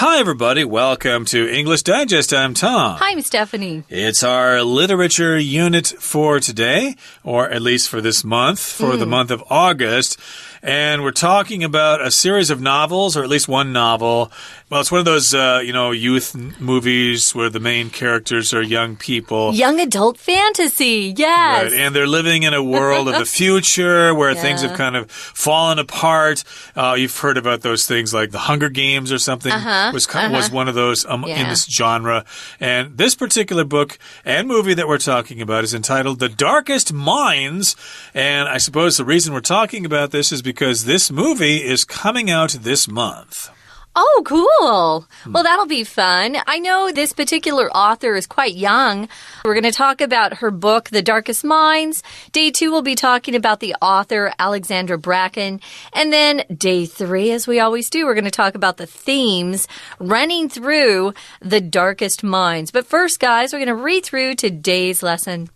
Hi, everybody. Welcome to English Digest. I'm Tom. Hi, I'm Stephanie. It's our literature unit for today, or at least for this month, for the month of August. And we're talking about a series of novels, or at least one novel. Well, it's one of those, youth movies where the main characters are young people. Young adult fantasy, yes. Right. And they're living in a world of the future where things have kind of fallen apart. You've heard about those things like The Hunger Games or something was one of those in this genre. And this particular book and movie that we're talking about is entitled The Darkest Minds. And I suppose the reason we're talking about this is because this movie is coming out this month. Oh, cool. Well, that'll be fun. I know this particular author is quite young. We're going to talk about her book, The Darkest Minds. Day 2, we'll be talking about the author, Alexandra Bracken. And then day 3, as we always do, we're going to talk about the themes running through The Darkest Minds. But first, guys, we're going to read through today's lesson.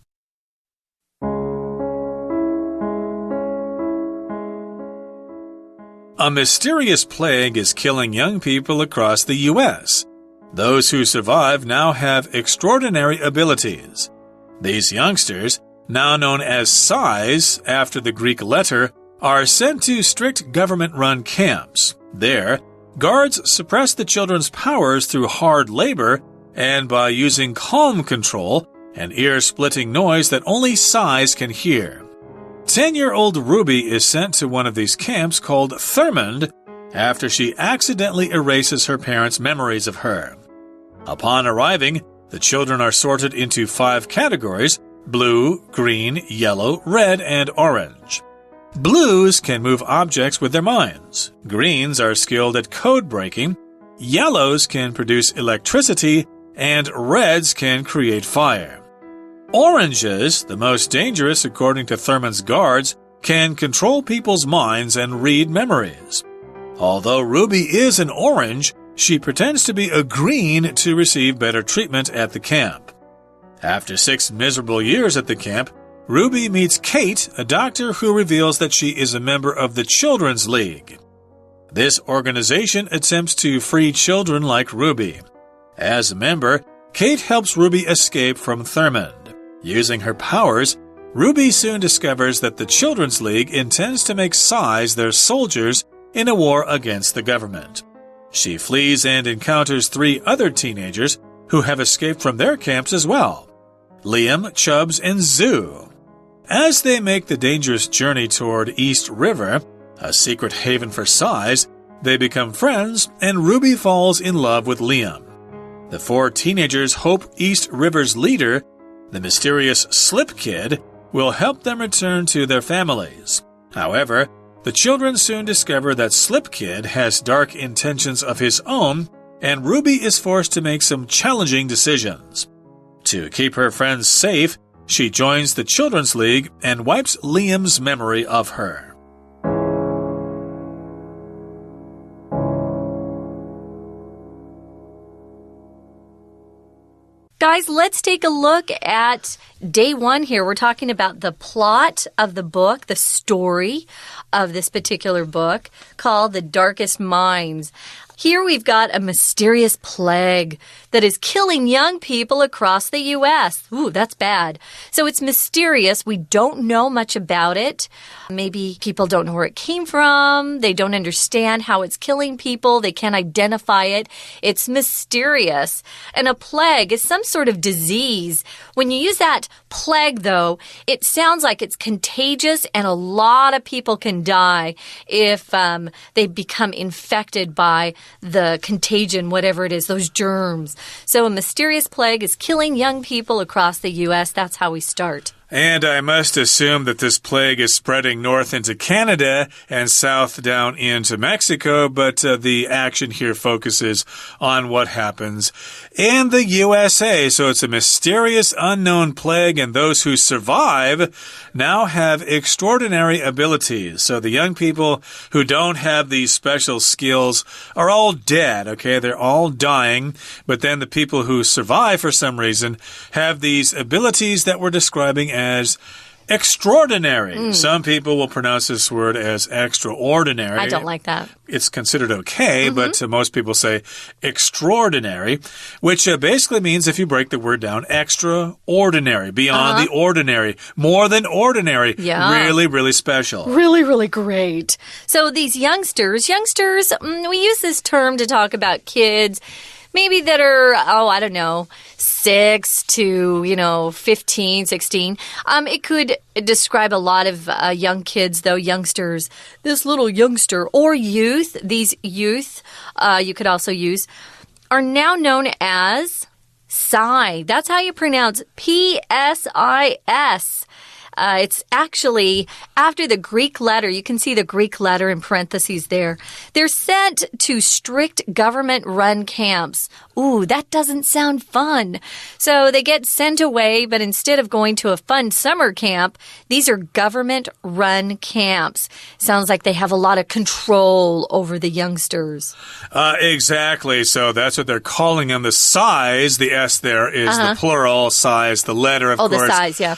A mysterious plague is killing young people across the U.S. Those who survive now have extraordinary abilities. These youngsters, now known as SIZE after the Greek letter, are sent to strict government-run camps. There, guards suppress the children's powers through hard labor and by using calm control, an ear-splitting noise that only SIZE can hear. 10-year-old Ruby is sent to one of these camps called Thurmond after she accidentally erases her parents' memories of her. Upon arriving, the children are sorted into 5 categories: blue, green, yellow, red, and orange. Blues can move objects with their minds. Greens are skilled at code breaking. Yellows can produce electricity, and reds can create fire. Oranges, the most dangerous according to Thurman's guards, can control people's minds and read memories. Although Ruby is an orange, she pretends to be a green to receive better treatment at the camp. After 6 miserable years at the camp, Ruby meets Kate, a doctor who reveals that she is a member of the Children's League. This organization attempts to free children like Ruby. As a member, Kate helps Ruby escape from Thurmond. Using her powers, Ruby soon discovers that the Children's League intends to make SIZE their soldiers in a war against the government. She flees and encounters 3 other teenagers who have escaped from their camps as well: Liam, Chubbs, and Zoo. As they make the dangerous journey toward East River, a secret haven for SIZE, they become friends and Ruby falls in love with Liam. The 4 teenagers hope East River's leader, the mysterious Slip Kid, will help them return to their families. However, the children soon discover that Slip Kid has dark intentions of his own, and Ruby is forced to make some challenging decisions. To keep her friends safe, she joins the Children's League and wipes Liam's memory of her. Guys, let's take a look at day 1 here. We're talking about the plot of the book, the story of this particular book called The Darkest Minds. Here we've got a mysterious plague that is killing young people across the U.S. Ooh, that's bad. So it's mysterious. We don't know much about it. Maybe people don't know where it came from. They don't understand how it's killing people. They can't identify it. It's mysterious. And a plague is some sort of disease. When you use that plague, though, it sounds like it's contagious and a lot of people can die if they become infected by the contagion, whatever it is, those germs. So a mysterious plague is killing young people across the U.S. That's how we start. And I must assume that this plague is spreading north into Canada and south down into Mexico, but the action here focuses on what happens in the USA. So it's a mysterious unknown plague, and those who survive now have extraordinary abilities. So the young people who don't have these special skills are all dead, okay? They're all dying, but then the people who survive for some reason have these abilities that we're describing as Extraordinary. Some people will pronounce this word as extraordinary. I don't like that. It's considered okay, but most people say extraordinary, which basically means, if you break the word down, extraordinary, beyond the ordinary, more than ordinary, really, really special. Really, really great. So these youngsters, we use this term to talk about kids maybe that are, I don't know, 6 to, 15, 16. It could describe a lot of young kids, though, youngsters. This little youngster or youth, these youth, you could also use, are now known as Psi. That's how you pronounce P-S-I-S. It's actually after the Greek letter. You can see the Greek letter in parentheses there. They're sent to strict government-run camps. Ooh, that doesn't sound fun. So they get sent away, but instead of going to a fun summer camp, these are government-run camps. Sounds like they have a lot of control over the youngsters. Exactly. So that's what they're calling them. The size, the S there is the plural, size, the letter, of course. Oh, the size, yeah.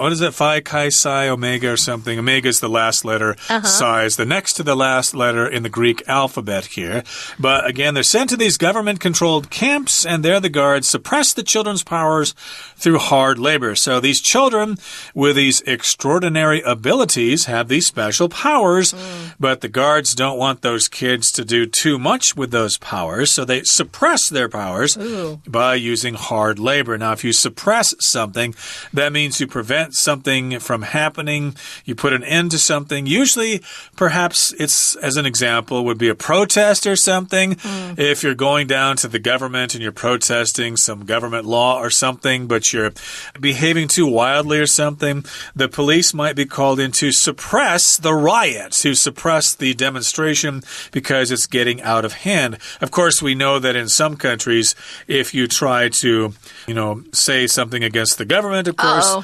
What is it? Phi, Chi, Psi, Omega or something. Omega is the last letter. Size, the next to the last letter in the Greek alphabet here. But again, they're sent to these government-controlled camps, and there the guards suppress the children's powers through hard labor. So these children with these extraordinary abilities have these special powers, but the guards don't want those kids to do too much with those powers, so they suppress their powers by using hard labor. Now, if you suppress something, that means you prevent something from happening. You put an end to something. Usually, perhaps it's, as an example, would be a protest or something. If you're going down to the government and you're protesting some government law or something, but you're behaving too wildly or something, the police might be called in to suppress the riot, to suppress the demonstration because it's getting out of hand. Of course, we know that in some countries, if you try to, say something against the government, of course,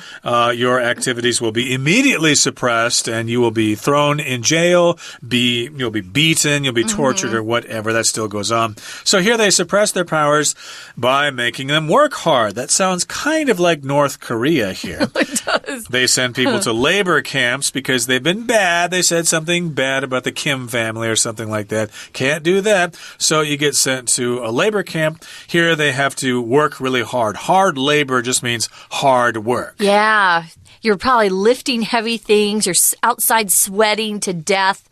your activities will be immediately suppressed and you will be thrown in jail, you'll be beaten, you'll be tortured or whatever. That still goes on. So here they suppress their powers by making them work hard. That sounds kind of like North Korea here. It does. They send people to labor camps because they've been bad. They said something bad about the Kim family or something like that. Can't do that. So you get sent to a labor camp. Here they have to work really hard. Hard labor just means hard work. Yeah. You're probably lifting heavy things. You're outside sweating to death.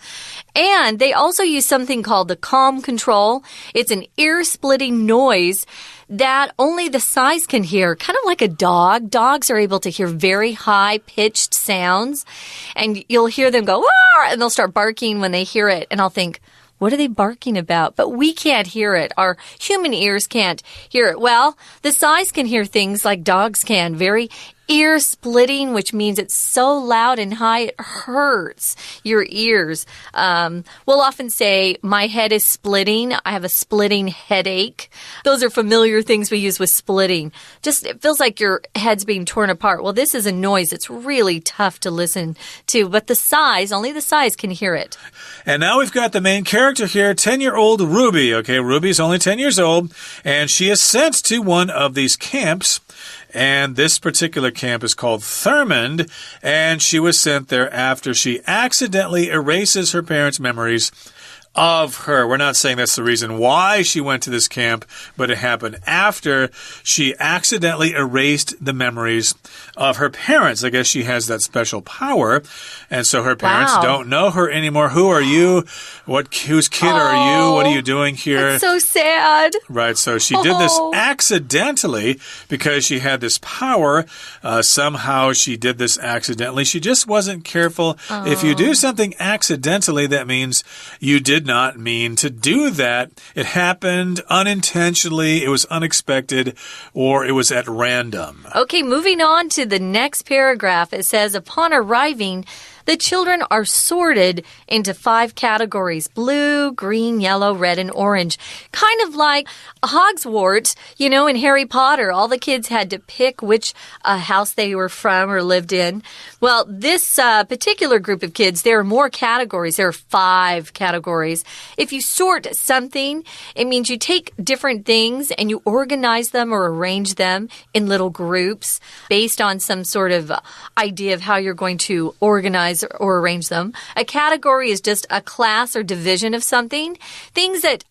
And they also use something called the calm control. It's an ear-splitting noise that only the Psis can hear, kind of like a dog. Dogs are able to hear very high-pitched sounds, and you'll hear them go, "Arr!" and they'll start barking when they hear it. And I'll think, what are they barking about? But we can't hear it. Our human ears can't hear it. Well, the Psis can hear things like dogs can, very ear-splitting, which means it's so loud and high it hurts your ears. We'll often say, my head is splitting. I have a splitting headache. Those are familiar things we use with splitting. Just, it feels like your head's being torn apart. Well, this is a noise that's really tough to listen to, but the Psis, only the Psis can hear it. And now we've got the main character here, 10-year-old Ruby. Okay, Ruby's only 10 years old, and she is sent to one of these camps. And this particular camp is called Thurmond, and she was sent there after she accidentally erases her parents' memories of her. We're not saying that's the reason why she went to this camp, but it happened after she accidentally erased the memories of her parents. I guess she has that special power, and so her parents don't know her anymore. Whose kid are you? What are you doing here? That's so sad. Right, so she did this accidentally because she had this power. Somehow she did this accidentally. She just wasn't careful. If you do something accidentally, that means you did not mean to do that. It happened unintentionally, it was unexpected, or it was at random. Okay, moving on to the next paragraph. It says, upon arriving, The children are sorted into 5 categories: blue, green, yellow, red, and orange. Kind of like Hogwarts, you know, in Harry Potter. All the kids had to pick which house they were from or lived in. Well, this particular group of kids, there are more categories. There are 5 categories. If you sort something, it means you take different things and you organize them or arrange them in little groups based on some sort of idea of how you're going to organize or arrange them. A category is just a class or division of something. Things that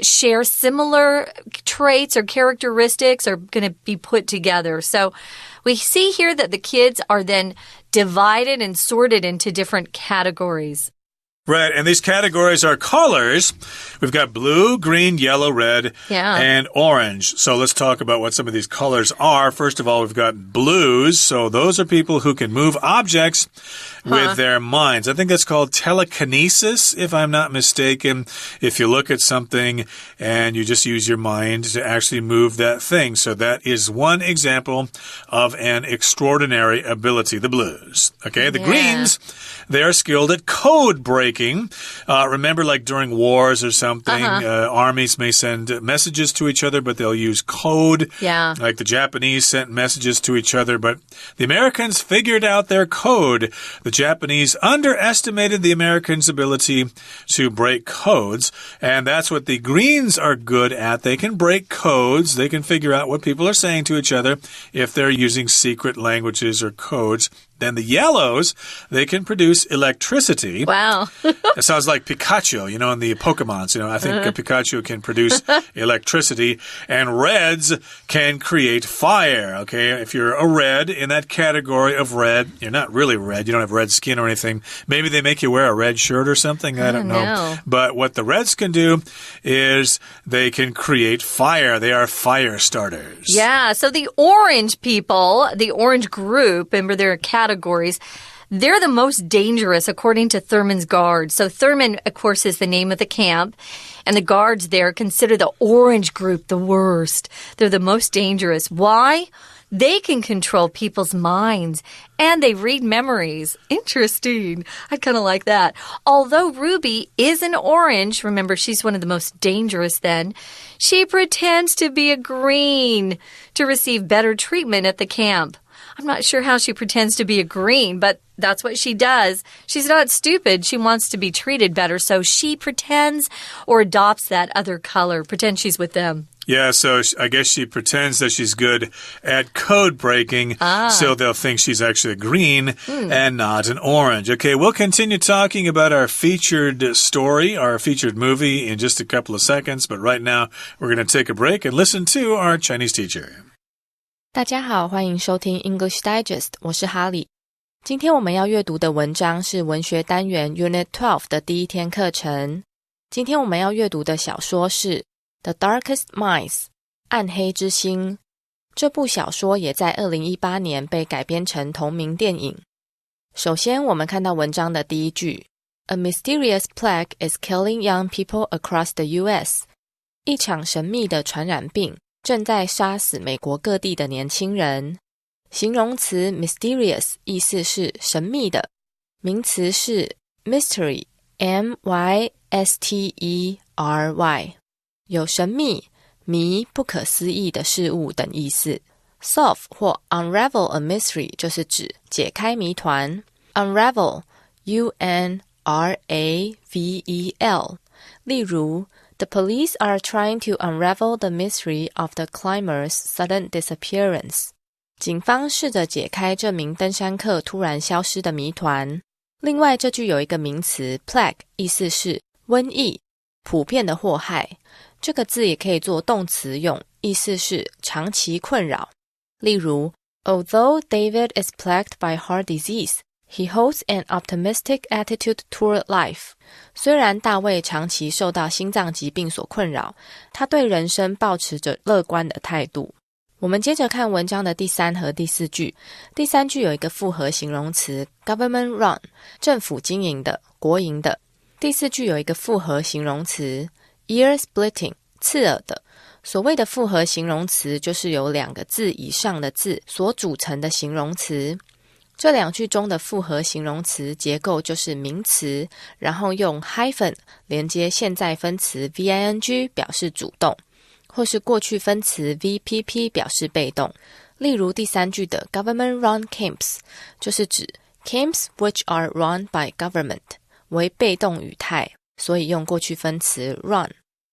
share similar traits or characteristics are going to be put together. So we see here that the kids are then divided and sorted into different categories. Right, and these categories are colors. We've got blue, green, yellow, red, and orange. So let's talk about what some of these colors are. First of all, we've got blues. So those are people who can move objects with their minds. I think that's called telekinesis, if I'm not mistaken. If you look at something and you just use your mind to actually move that thing. So that is one example of an extraordinary ability, the blues. Okay, the greens, they're skilled at code breaking. Remember, like during wars or something, armies may send messages to each other, but they'll use code. Yeah. Like the Japanese sent messages to each other, but the Americans figured out their code. The Japanese underestimated the Americans' ability to break codes, and that's what the greens are good at. They can break codes. They can figure out what people are saying to each other if they're using secret languages or codes. Then the yellows, they can produce electricity. Wow. It sounds like Pikachu, you know, in the Pokemons. You know, I think Pikachu can produce electricity. And reds can create fire, okay? If you're a red in that category of red, you're not really red. You don't have red skin or anything. Maybe they make you wear a red shirt or something. I don't know. But what the reds can do is they can create fire. They are fire starters. Yeah, so the orange people, the orange group, remember their categories, they're the most dangerous according to Thurman's guards. So Thurman, of course, is the name of the camp. And the guards there consider the orange group the worst. They're the most dangerous. Why? They can control people's minds and they read memories. Interesting. I kind of like that. Although Ruby is an orange, remember she's one of the most dangerous then, she pretends to be a green to receive better treatment at the camp. I'm not sure how she pretends to be a green, but that's what she does. She's not stupid. She wants to be treated better, so she pretends or adopts that other color, pretends she's with them. Yeah, so I guess she pretends that she's good at code breaking, so they'll think she's actually a green and not an orange. Okay, we'll continue talking about our featured story, our featured movie in just a couple of seconds, but right now we're going to take a break and listen to our Chinese teacher. 大家好，欢迎收听 English Digest， 我是哈利。今天我们要阅读的文章是文学单元 Unit 12的第一天课程。今天我们要阅读的小说是 The Darkest Minds， 暗黑之心。这部小说也在2018年被改编成同名电影。首先我们看到文章的第一句 A mysterious plague is killing young people across the US。 一场神秘的传染病正在杀死美国各地的年轻人。形容词 mysterious 意思是神秘的，名词是 mystery M-Y-S-T-E-R-Y， 有神秘、迷、不可思议的事物等意思。Solve 或 unravel a mystery 就是指解开谜团。Unravel U-N-R-A-V-E-L， 例如The police are trying to unravel the mystery of the climber's sudden disappearance. 警方试着解开这名登山客突然消失的谜团。另外，这句有一个名词 plague， 意思是瘟疫，普遍的祸害。这个字也可以做动词用，意思是长期困扰。例如 Although David is plagued by heart disease,He holds an optimistic attitude toward life. 虽然大卫长期受到心脏疾病所困扰，他对人生抱持着乐观的态度。我们接着看文章的第3和第4句。第3句有一个复合形容词 government run， 政府经营的，国营的。第4句有一个复合形容词 ear splitting， 刺耳的。所谓的复合形容词就是由2个字以上的字所组成的形容词。这两句中的复合形容词结构就是名词，然后用 hyphen 连接现在分词 VING 表示主动，或是过去分词 VPP 表示被动。例如第三句的 government-run camps 就是指 camps which are run by government 为被动语态，所以用过去分词 run。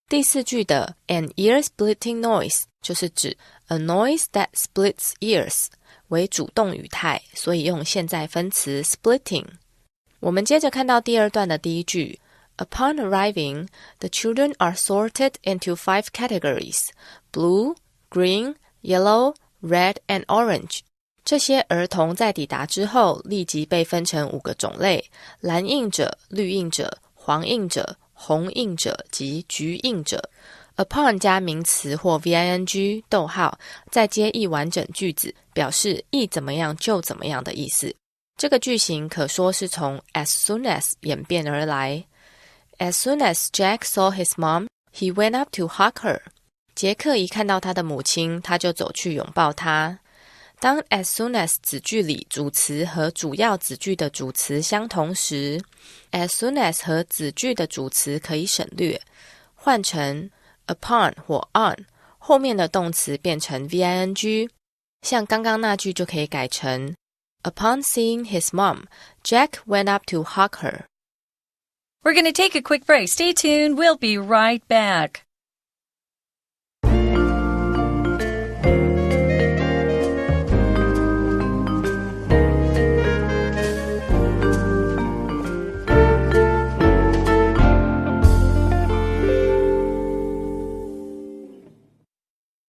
第四句的 an ear-splitting noise 就是指 a noise that splits ears为主动语态，所以用现在分词 splitting。我们接着看到第二段的第一句 Upon arriving, the children are sorted into 5 categories: blue, green, yellow, red, and orange. 这些儿童在抵达之后立即被分成5个种类：蓝印者、绿印者、黄印者、红印者及橘印者。Upon 加名词或 VING 逗号，再接一完整句子，表示一怎么样就怎么样的意思。这个句型可说是从 as soon as 演变而来。As soon as Jack saw his mom, he went up to hug her. 杰克一看到他的母亲，他就走去拥抱她。当 as soon as 子句里主词和主要子句的主词相同时， as soon as 和子句的主词可以省略，换成upon 或 on， 后面的动词变成 VING， 像刚刚那句就可以改成 Upon seeing his mom, Jack went up to hug her. We're going to take a quick break. Stay tuned. We'll be right back.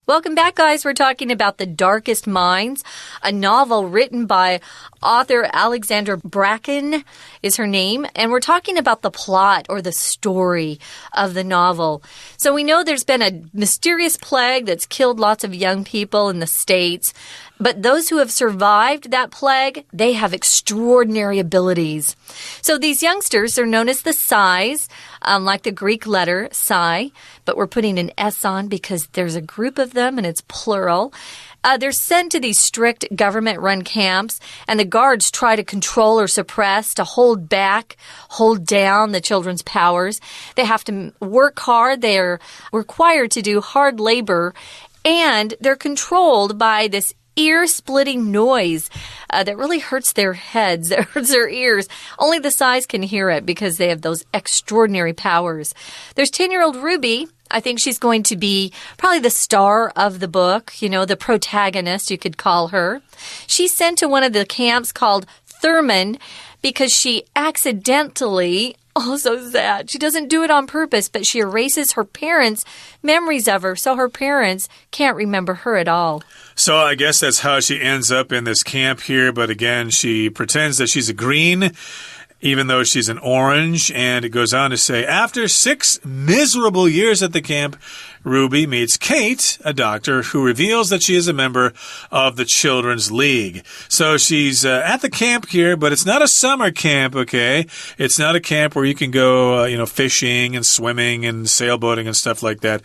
Welcome back, guys. We're talking about The Darkest Minds, a novel written by author Alexandra Bracken is her name. And we're talking about the plot or the story of the novel. So we know there's been a mysterious plague that's killed lots of young people in the States. But those who have survived that plague, they have extraordinary abilities. So these youngsters are known as the Psis, like the Greek letter Psi, but we're putting an S on because there's a group of them and it's plural. They're sent to these strict government-run camps, and the guards try to control or suppress, to hold back, hold down the children's powers. They have to work hard. They're required to do hard labor, and they're controlled by this ear-splitting noise that really hurts their heads, that hurts their ears. Only the Psis can hear it because they have those extraordinary powers. There's 10-year-old Ruby. I think she's going to be probably the star of the book, you know, the protagonist, you could call her. She's sent to one of the camps called Thurman because she accidentally, oh, so sad. She doesn't do it on purpose, but she erases her parents' memories of her, so her parents can't remember her at all. So I guess that's how she ends up in this camp here. But again, she pretends that she's a green, even though she's an orange. And it goes on to say, after 6 miserable years at the camp, Ruby meets Kate, a doctor, who reveals that she is a member of the Children's League. So she's at the camp here, but it's not a summer camp, okay? It's not a camp where you can go, fishing and swimming and sailboating and stuff like that.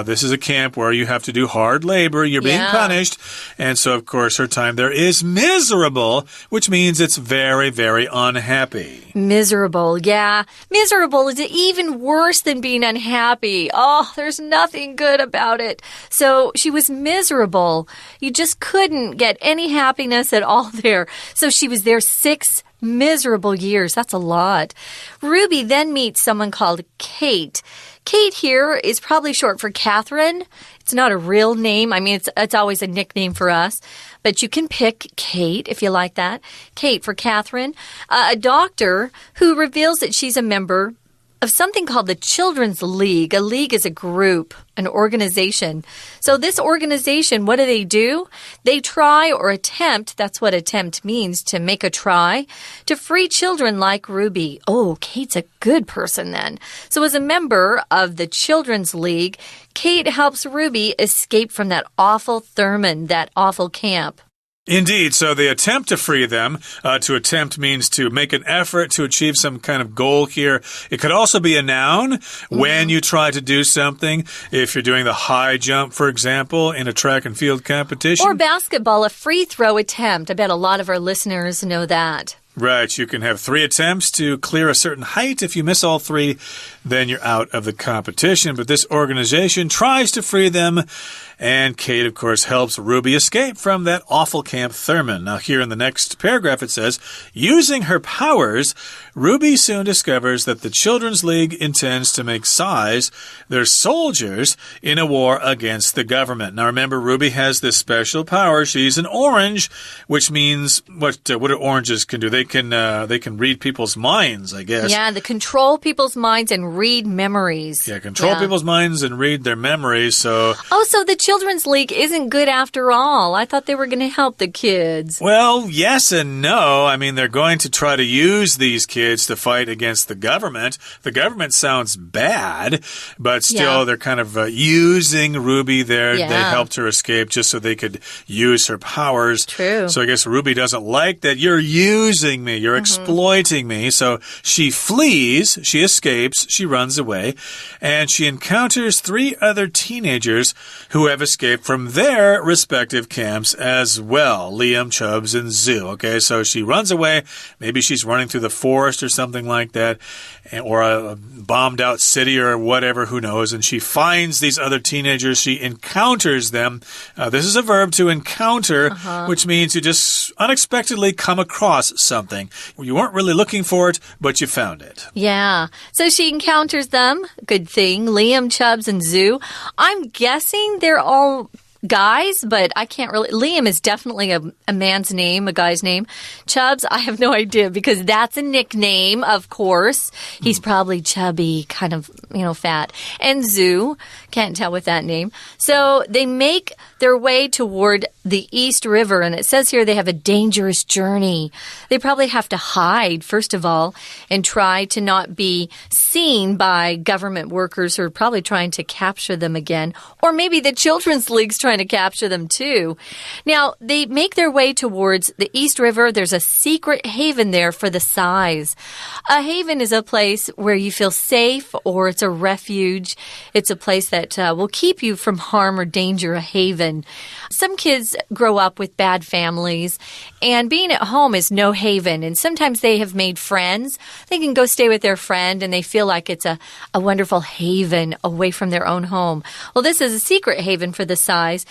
This is a camp where you have to do hard labor. You're being punished. And so, of course, her time there is miserable, which means it's very, very unhappy. Miserable, yeah. Miserable is even worse than being unhappy. Oh, there's nothing good about it. So she was miserable. You just couldn't get any happiness at all there. So she was there 6 miserable years. That's a lot. Ruby then meets someone called Kate. Kate here is probably short for Catherine. It's not a real name. I mean, it's always a nickname for us. But you can pick Kate if you like that. Kate for Catherine. A doctor who reveals that she's a member of something called the Children's League. A league is a group, an organization. So this organization, what do? They try or attempt, that's what attempt means, to make a try, to free children like Ruby. Oh, Kate's a good person then. So as a member of the Children's League, Kate helps Ruby escape from that awful Thurman, that awful camp. Indeed. So they attempt to free them. To attempt means to make an effort to achieve some kind of goal here. It could also be a noun when you try to do something. If you're doing the high jump, for example, in a track and field competition. Or basketball, a free throw attempt. I bet a lot of our listeners know that. Right, you can have 3 attempts to clear a certain height. If you miss all 3, then you're out of the competition. But this organization tries to free them. And Kate, of course, helps Ruby escape from that awful Camp Thurman. Now, here in the next paragraph, it says, using her powers, Ruby soon discovers that the Children's League intends to make Sais their soldiers in a war against the government. Now, remember, Ruby has this special power. She's an orange, which means what do oranges can do? They can read people's minds, I guess. Yeah, they control people's minds and read memories. Yeah, control people's minds and read their memories. So the Children's League isn't good after all. I thought they were going to help the kids. Well, yes and no. I mean, they're going to try to use these kids to fight against the government. The government sounds bad, but still they're kind of using Ruby there. Yeah. They helped her escape just so they could use her powers. True. So I guess Ruby doesn't like that. You're using me. You're exploiting me. So she flees. She escapes. She runs away. And she encounters 3 other teenagers who have escaped from their respective camps as well. Liam, Chubbs, and Zoo. Okay, so she runs away. Maybe she's running through the forest or something like that, or a bombed out city or whatever, who knows. And she finds these other teenagers. She encounters them. This is a verb, to encounter, which means you just unexpectedly come across something. You weren't really looking for it, but you found it. Yeah. So she encounters them. Good thing. Liam, Chubbs, and Zoo. I'm guessing they're all guys, but I can't really... Liam is definitely a man's name, a guy's name. Chubbs, I have no idea, because that's a nickname, of course. He's probably chubby, kind of, fat. And Zoo, can't tell with that name. So they make their way toward the East River, and it says here they have a dangerous journey. They probably have to hide, first of all, and try to not be seen by government workers who are probably trying to capture them again. Or maybe the Children's League's trying to capture them too. Now, they make their way towards the East River. There's a secret haven there for the Sais. A haven is a place where you feel safe, or it's a refuge. It's a place that will keep you from harm or danger, a haven. Some kids grow up with bad families, and being at home is no haven. And sometimes they have made friends. They can go stay with their friend, and they feel like it's a wonderful haven away from their own home. Well, this is a secret haven for the Sais.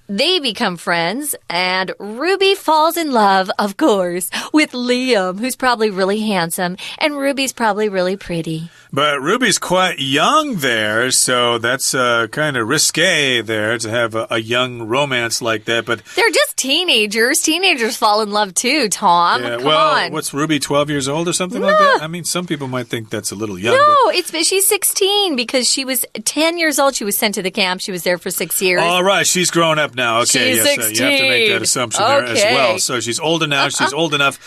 They become friends, and Ruby falls in love, of course, with Liam, who's probably really handsome, and Ruby's probably really pretty. But Ruby's quite young there, so that's kind of risque there to have a young romance like that. But they're just teenagers. Teenagers fall in love too, Tom. Yeah, Come on. What's Ruby, 12 years old or something like that? I mean, some people might think that's a little young. No, she's 16 because she was 10 years old. She was sent to the camp. She was there for 6 years. All right, she's grown up now. Okay, she's 16. You have to make that assumption there as well. So she's older now. She's old enough,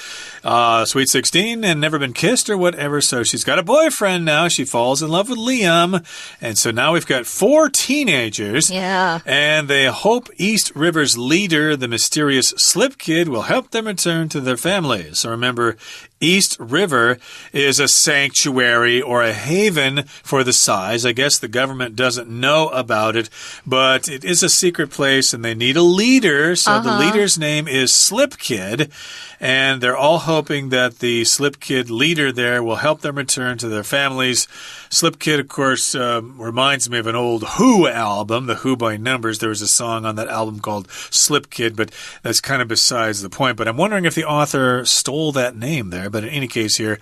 sweet 16, and never been kissed or whatever. So she's got a boyfriend now. She falls in love with Liam. And so now we've got 4 teenagers. Yeah. And they hope East River's leader, the mysterious Slip Kid, will help them return to their families. So remember, East River is a sanctuary or a haven for the Sais. I guess the government doesn't know about it, but it is a secret place and they need a leader. So the leader's name is Slip Kid, and they're all hoping that the Slip Kid leader there will help them return to their families. Slip Kid, of course, reminds me of an old Who album, the Who by Numbers. There was a song on that album called Slip Kid, but that's kind of besides the point. But I'm wondering if the author stole that name there. But in any case here,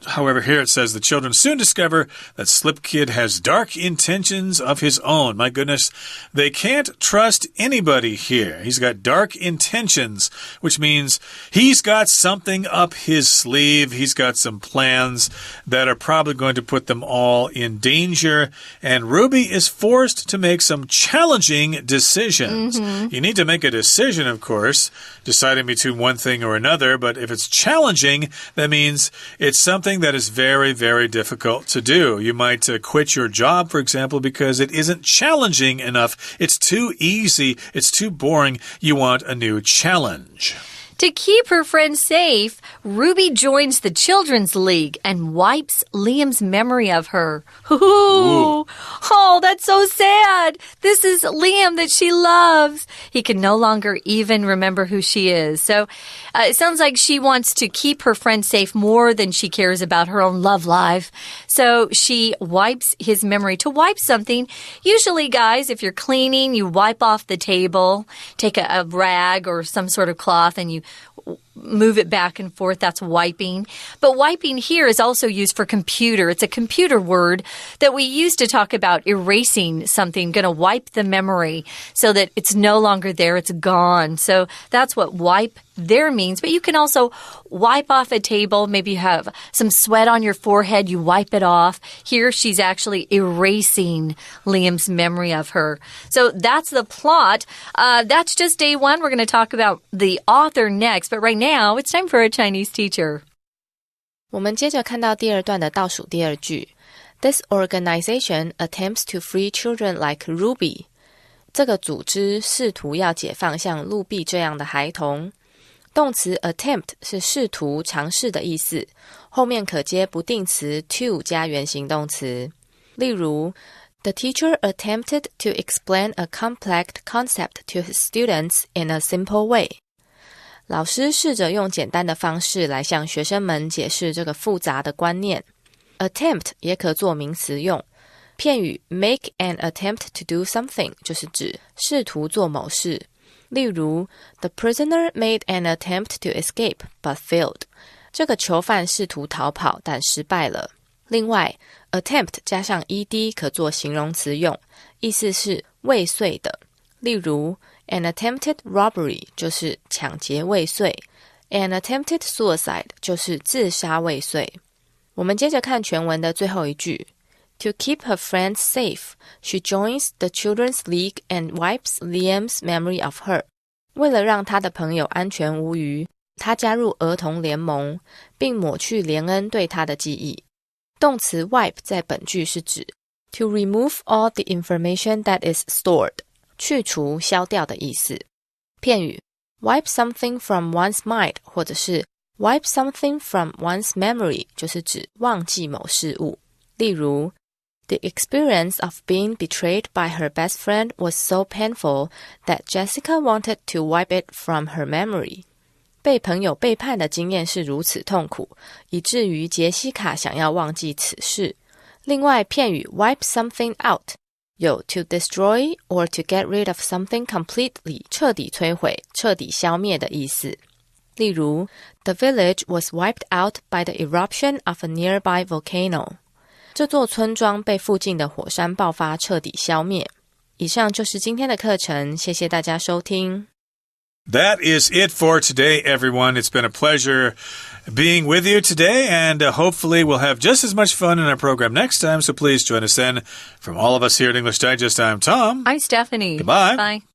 however, here it says the children soon discover that Slip Kid has dark intentions of his own. My goodness, they can't trust anybody here. He's got dark intentions, which means he's got something up his sleeve. He's got some plans that are probably going to put them all in danger. And Ruby is forced to make some challenging decisions. You need to make a decision, of course, deciding between one thing or another. But if it's challenging, That means it's something that is very, very difficult to do. You might quit your job, for example, because it isn't challenging enough. It's too easy. It's too boring. You want a new challenge. To keep her friend safe, Ruby joins the Children's League and wipes Liam's memory of her. Ooh. Oh, that's so sad. This is Liam that she loves. He can no longer even remember who she is. So it sounds like she wants to keep her friend safe more than she cares about her own love life. So she wipes his memory. To wipe something, usually, guys, if you're cleaning, you wipe off the table, take a rag or some sort of cloth, and you move it back and forth. That's wiping. But wiping here is also used for computer. It's a computer word that we use to talk about erasing something, going to wipe the memory so that it's no longer there, it's gone. So that's what wipe there means. But you can also wipe off a table. Maybe you have some sweat on your forehead, you wipe it off. Here she's actually erasing Liam's memory of her. So that's the plot. That's just day one. We're going to talk about the author next. But right now, it's time for a Chinese teacher. 我们接着看到第二段的倒数第二句 This organization attempts to free children like Ruby. 这个组织试图要解放像露碧这样的孩童。动词 attempt 是试图尝试的意思，后面可接不定词 to 加原形动词。例如 The teacher attempted to explain a complex concept to his students in a simple way. 老师试着用简单的方式来向学生们解释这个复杂的观念。Attempt 也可做名词用，片语 make an attempt to do something 就是指试图做某事。例如 The prisoner made an attempt to escape but failed. 这个囚犯试图逃跑但失败了。另外 attempt 加上 ed 可做形容词用，意思是未遂的。例如An attempted robbery 就是抢劫未遂 An attempted suicide 就是自杀未遂。我们接着看全文的最后一句 To keep her friends safe, she joins the Children's League and wipes Liam's memory of her. 为了让她的朋友安全无虞，她加入儿童联盟，并抹去连恩对她的记忆。动词 wipe 在本句是指 To remove all the information that is stored.去除消掉的意思。片语 wipe something from one's mind 或者是 wipe something from one's memory 就是指忘记某事物。例如 The experience of being betrayed by her best friend was so painful that Jessica wanted to wipe it from her memory. 被朋友背叛的经验是如此痛苦，以至于杰西卡想要忘记此事。另外片语 wipe something out有 to destroy or to get rid of something completely 彻底摧毁、彻底消灭的意思。例如 The village was wiped out by the eruption of a nearby volcano. 这座村庄被附近的火山爆发彻底消灭。以上就是今天的课程，谢谢大家收听。That is it for today, everyone. It's been a pleasure being with you today, and hopefully we'll have just as much fun in our program next time, so please join us then. From all of us here at English Digest, I'm Tom. I'm Stephanie. Goodbye. Bye.